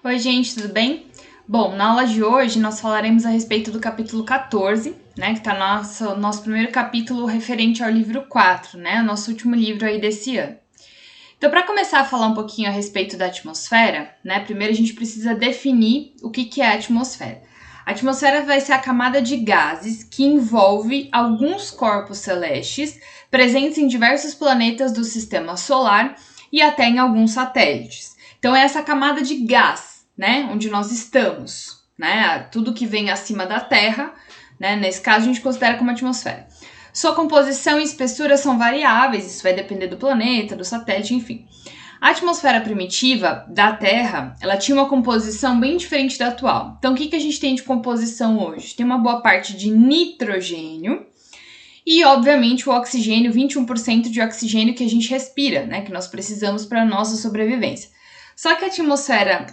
Oi, gente, tudo bem? Bom, na aula de hoje nós falaremos a respeito do capítulo 14, né, que está nosso primeiro capítulo referente ao livro 4, né, o nosso último livro aí desse ano. Então, para começar a falar um pouquinho a respeito da atmosfera, né, primeiro a gente precisa definir o que é a atmosfera. A atmosfera vai ser a camada de gases que envolve alguns corpos celestes presentes em diversos planetas do sistema solar e até em alguns satélites. Então, é essa camada de gás, né, onde nós estamos, né, tudo que vem acima da Terra, né, nesse caso a gente considera como atmosfera. Sua composição e espessura são variáveis, isso vai depender do planeta, do satélite, enfim. A atmosfera primitiva da Terra, ela tinha uma composição bem diferente da atual. Então, o que a gente tem de composição hoje? Tem uma boa parte de nitrogênio e, obviamente, o oxigênio, 21% de oxigênio que a gente respira, né, que nós precisamos para a nossa sobrevivência. Só que a atmosfera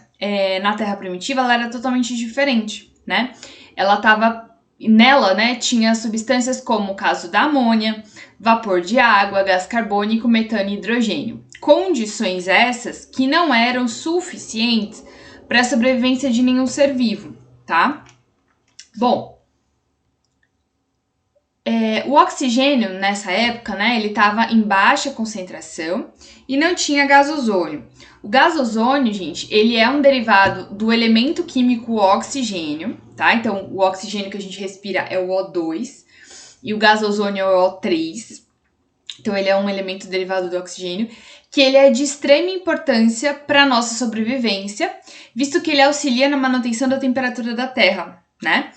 na Terra primitiva ela era totalmente diferente, né? Nela, né, tinha substâncias como o caso da amônia, vapor de água, gás carbônico, metano e hidrogênio. Condições essas que não eram suficientes para a sobrevivência de nenhum ser vivo, tá? Bom, o oxigênio, nessa época, né, ele estava em baixa concentração e não tinha gás ozônio. O gás ozônio, gente, ele é um derivado do elemento químico oxigênio, tá? Então, o oxigênio que a gente respira é o O2 e o gás ozônio é o O3. Então, ele é um elemento derivado do oxigênio, que ele é de extrema importância para a nossa sobrevivência, visto que ele auxilia na manutenção da temperatura da Terra, né?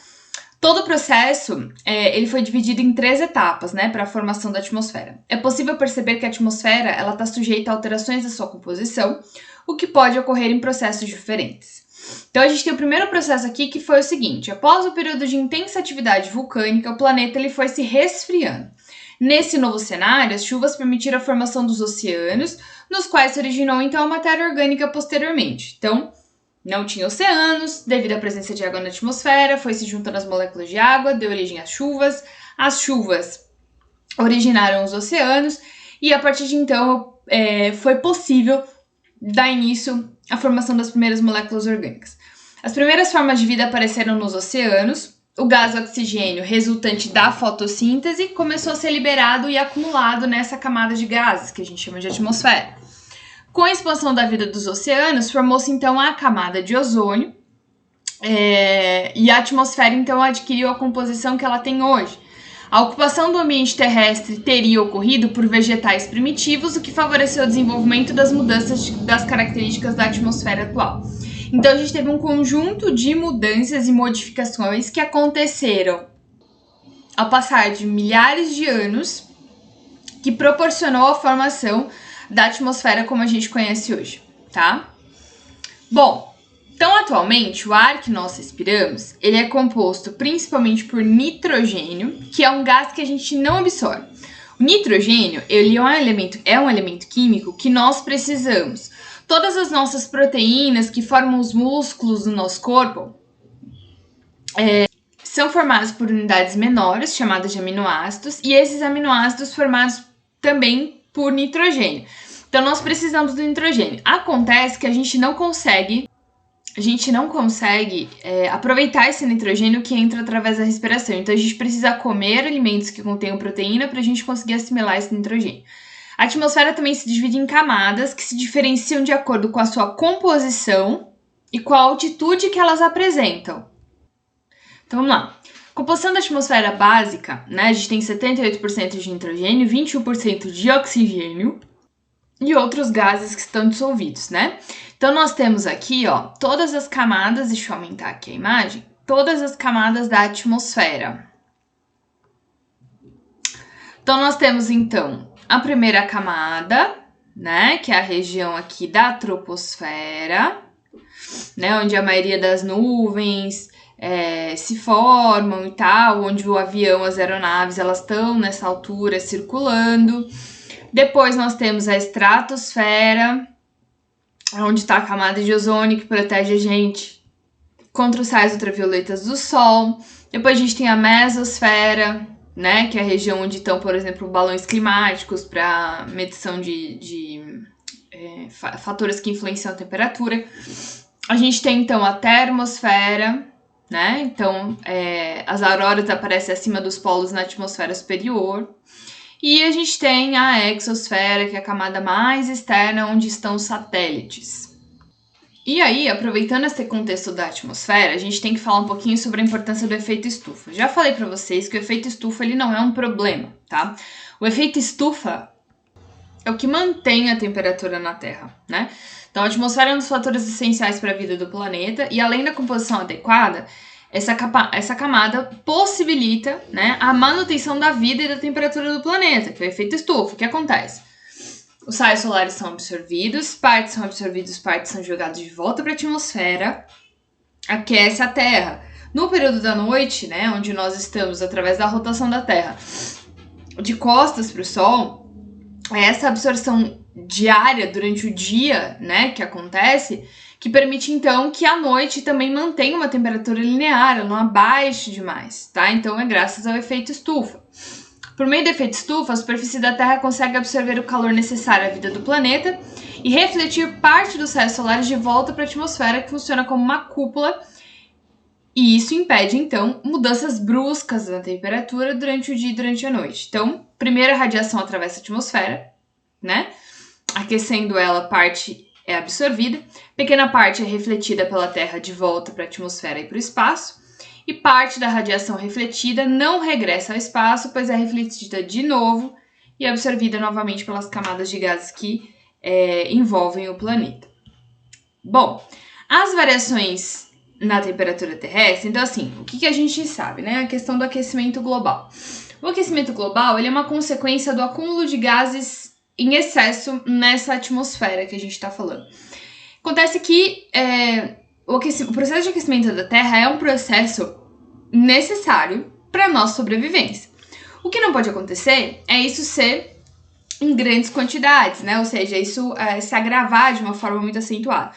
Todo o processo ele foi dividido em 3 etapas, né, para a formação da atmosfera. É possível perceber que a atmosfera ela está sujeita a alterações da sua composição, o que pode ocorrer em processos diferentes. Então, a gente tem o primeiro processo aqui que foi o seguinte: após o período de intensa atividade vulcânica, o planeta ele foi se resfriando. Nesse novo cenário, as chuvas permitiram a formação dos oceanos, nos quais se originou então a matéria orgânica posteriormente. Então, não tinha oceanos, devido à presença de água na atmosfera, foi se juntando as moléculas de água, deu origem às chuvas. As chuvas originaram os oceanos e a partir de então foi possível dar início à formação das primeiras moléculas orgânicas. As primeiras formas de vida apareceram nos oceanos. O gás oxigênio, resultante da fotossíntese, começou a ser liberado e acumulado nessa camada de gases, que a gente chama de atmosfera. Com a expansão da vida dos oceanos, formou-se então a camada de ozônio e a atmosfera então adquiriu a composição que ela tem hoje. A ocupação do ambiente terrestre teria ocorrido por vegetais primitivos, o que favoreceu o desenvolvimento das mudanças das características da atmosfera atual. Então a gente teve um conjunto de mudanças e modificações que aconteceram ao passar de milhares de anos, que proporcionou a formação da atmosfera como a gente conhece hoje, tá? Bom, então atualmente o ar que nós respiramos, ele é composto principalmente por nitrogênio, que é um gás que a gente não absorve. O nitrogênio, ele é um elemento químico que nós precisamos. Todas as nossas proteínas que formam os músculos do nosso corpo são formadas por unidades menores, chamadas de aminoácidos, e esses aminoácidos formados também por nitrogênio. Então, nós precisamos do nitrogênio. Acontece que a gente não consegue aproveitar esse nitrogênio que entra através da respiração. Então, a gente precisa comer alimentos que contenham proteína para a gente conseguir assimilar esse nitrogênio. A atmosfera também se divide em camadas que se diferenciam de acordo com a sua composição e com a altitude que elas apresentam. Então, vamos lá. Composição da atmosfera básica, né? A gente tem 78% de nitrogênio, 21% de oxigênio e outros gases que estão dissolvidos, né? Então, nós temos aqui, ó, todas as camadas, deixa eu aumentar aqui a imagem, todas as camadas da atmosfera. Então, nós temos, então, a primeira camada, né, que é a região aqui da troposfera, né, onde a maioria das nuvens se formam e tal, onde o avião, as aeronaves, elas estão nessa altura circulando. Depois nós temos a estratosfera, onde está a camada de ozônio que protege a gente contra os raios ultravioletas do Sol. Depois a gente tem a mesosfera, né, que é a região onde estão, por exemplo, balões climáticos para medição de fatores que influenciam a temperatura. A gente tem, então, a termosfera, né? Então, as auroras aparecem acima dos polos na atmosfera superior. E a gente tem a exosfera, que é a camada mais externa, onde estão os satélites. E aí, aproveitando esse contexto da atmosfera, a gente tem que falar um pouquinho sobre a importância do efeito estufa. Já falei para vocês que o efeito estufa ele não é um problema, tá? O efeito estufa é o que mantém a temperatura na Terra, né? Então, a atmosfera é um dos fatores essenciais para a vida do planeta e, além da composição adequada, essa camada possibilita, né, a manutenção da vida e da temperatura do planeta, que é o efeito estufa. O que acontece? Os raios solares são absorvidos, partes são jogados de volta para a atmosfera, aquece a Terra. No período da noite, né, onde nós estamos através da rotação da Terra, de costas para o Sol, essa absorção diária durante o dia, né, que acontece, que permite, então, que a noite também mantenha uma temperatura linear, ela não abaixe demais, tá? Então, é graças ao efeito estufa. Por meio do efeito estufa, a superfície da Terra consegue absorver o calor necessário à vida do planeta e refletir parte dos raios solares de volta para a atmosfera, que funciona como uma cúpula, e isso impede, então, mudanças bruscas na temperatura durante o dia e durante a noite. Então, primeiro a radiação atravessa a atmosfera, né? Aquecendo ela, parte é absorvida, pequena parte é refletida pela Terra de volta para a atmosfera e para o espaço, e parte da radiação refletida não regressa ao espaço, pois é refletida de novo e absorvida novamente pelas camadas de gases que envolvem o planeta. Bom, as variações na temperatura terrestre, então assim, o que a gente sabe, né? A questão do aquecimento global. O aquecimento global ele é uma consequência do acúmulo de gases em excesso nessa atmosfera que a gente está falando. Acontece que o processo de aquecimento da Terra é um processo necessário para a nossa sobrevivência. O que não pode acontecer é isso ser em grandes quantidades, né? Ou seja, isso se agravar de uma forma muito acentuada.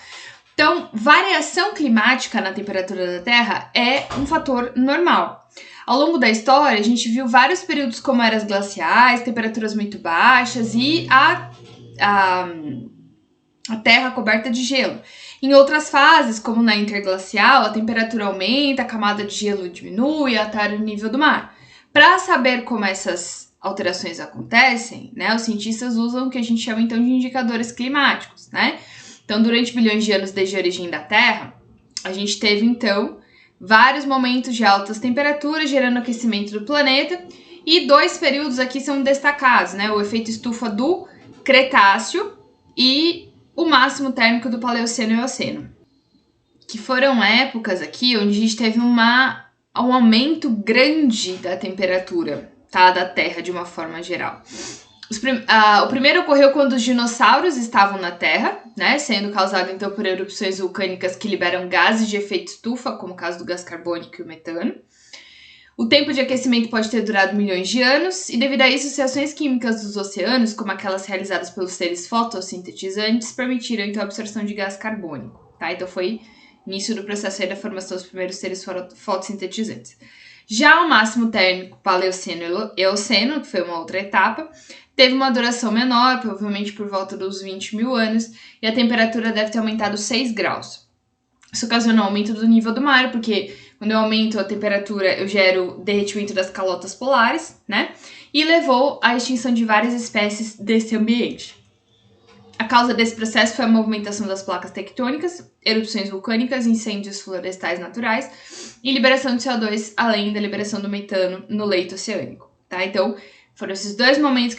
Então, variação climática na temperatura da Terra é um fator normal. Ao longo da história, a gente viu vários períodos como eras glaciais, temperaturas muito baixas e a Terra coberta de gelo. Em outras fases, como na interglacial, a temperatura aumenta, a camada de gelo diminui até o nível do mar. Para saber como essas alterações acontecem, né, os cientistas usam o que a gente chama então de indicadores climáticos, né? Então, durante bilhões de anos desde a origem da Terra, a gente teve então vários momentos de altas temperaturas gerando aquecimento do planeta, e dois períodos aqui são destacados, né? O efeito estufa do Cretáceo e o máximo térmico do Paleoceno e Eoceno, que foram épocas aqui onde a gente teve um aumento grande da temperatura, tá, da Terra de uma forma geral. O primeiro ocorreu quando os dinossauros estavam na Terra, né, sendo causado então por erupções vulcânicas que liberam gases de efeito estufa, como o caso do gás carbônico e o metano. O tempo de aquecimento pode ter durado milhões de anos, e devido a isso, as reações químicas dos oceanos, como aquelas realizadas pelos seres fotossintetizantes, permitiram então a absorção de gás carbônico, tá? Então foi início do processo aí da formação dos primeiros seres fotossintetizantes. Já o máximo térmico Paleoceno e Eoceno, que foi uma outra etapa, teve uma duração menor, provavelmente por volta dos 20 mil anos, e a temperatura deve ter aumentado 6 graus. Isso ocasionou aumento do nível do mar, porque quando eu aumento a temperatura, eu gero derretimento das calotas polares, né? E levou à extinção de várias espécies desse ambiente. A causa desse processo foi a movimentação das placas tectônicas, erupções vulcânicas, incêndios florestais naturais e liberação de CO2, além da liberação do metano no leito oceânico, tá? Então, foram esses dois momentos